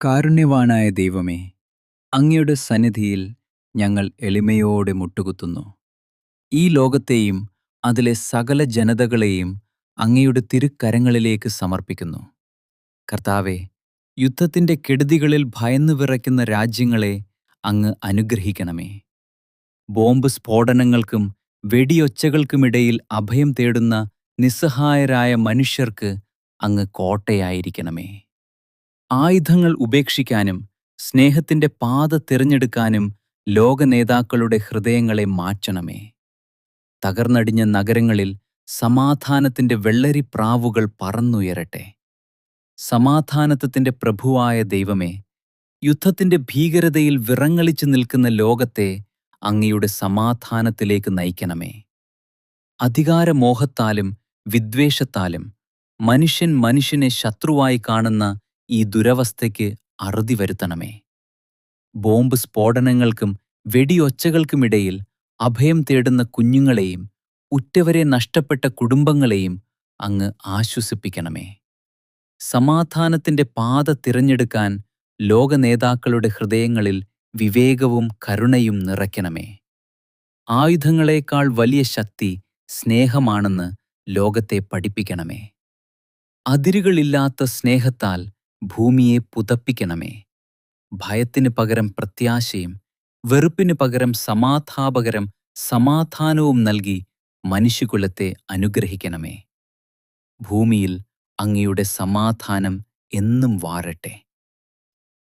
കാരുണ്യവാനായ ദൈവമേ, അങ്ങയുടെ സന്നിധിയിൽ ഞങ്ങൾ എളിമയോടെ മുട്ടുകുത്തുന്നു. ഈ ലോകത്തെയും അതിലെ സകല ജനതകളെയും അങ്ങയുടെ തിരുക്കരങ്ങളിലേക്ക് സമർപ്പിക്കുന്നു. കർത്താവേ, യുദ്ധത്തിൻ്റെ കെടുതികളിൽ ഭയന്നു വിറയ്ക്കുന്ന രാജ്യങ്ങളെ അങ്ങ് അനുഗ്രഹിക്കണമേ. ബോംബ് സ്ഫോടനങ്ങൾക്കും വെടിയൊച്ചകൾക്കുമിടയിൽ അഭയം തേടുന്ന നിസ്സഹായരായ മനുഷ്യർക്ക് അങ്ങ് കോട്ടയായിരിക്കണമേ. ആയുധങ്ങൾ ഉപേക്ഷിക്കാനും സ്നേഹത്തിൻ്റെ പാത തിരഞ്ഞെടുക്കാനും ലോകനേതാക്കളുടെ ഹൃദയങ്ങളെ മാറ്റണമേ. തകർന്നടിഞ്ഞ നഗരങ്ങളിൽ സമാധാനത്തിൻ്റെ വെള്ളരിപ്രാവുകൾ പറന്നുയരട്ടെ. സമാധാനത്തിൻ്റെ പ്രഭുവായ ദൈവമേ, യുദ്ധത്തിൻ്റെ ഭീകരതയിൽ വിറങ്ങലിച്ചു നിൽക്കുന്ന ലോകത്തെ അങ്ങയുടെ സമാധാനത്തിലേക്ക് നയിക്കണമേ. അധികാരമോഹത്താലും വിദ്വേഷത്താലും മനുഷ്യൻ മനുഷ്യനെ ശത്രുവായി കാണുന്ന ഈ ദുരവസ്ഥയ്ക്ക് അറുതി വരുത്തണമേ. ബോംബ് സ്ഫോടനങ്ങൾക്കും വെടിയൊച്ചകൾക്കുമിടയിൽ അഭയം തേടുന്ന കുഞ്ഞുങ്ങളെയും ഉറ്റവരെ നഷ്ടപ്പെട്ട കുടുംബങ്ങളെയും അങ്ങ് ആശ്വസിപ്പിക്കണമേ. സമാധാനത്തിൻ്റെ പാത തിരഞ്ഞെടുക്കാൻ ലോകനേതാക്കളുടെ ഹൃദയങ്ങളിൽ വിവേകവും കരുണയും നിറയ്ക്കണമേ. ആയുധങ്ങളേക്കാൾ വലിയ ശക്തി സ്നേഹമാണെന്ന് ലോകത്തെ പഠിപ്പിക്കണമേ. അതിരുകളില്ലാത്ത സ്നേഹത്താൽ ഭൂമിയെ പുതപ്പിക്കണമേ. ഭയത്തിന് പകരം പ്രത്യാശയും വെറുപ്പിന് പകരം സമാധാപകരം സമാധാനവും നൽകി മനുഷ്യകുലത്തെ അനുഗ്രഹിക്കണമേ. ഭൂമിയിൽ അങ്ങയുടെ സമാധാനം എന്നും വാഴട്ടെ.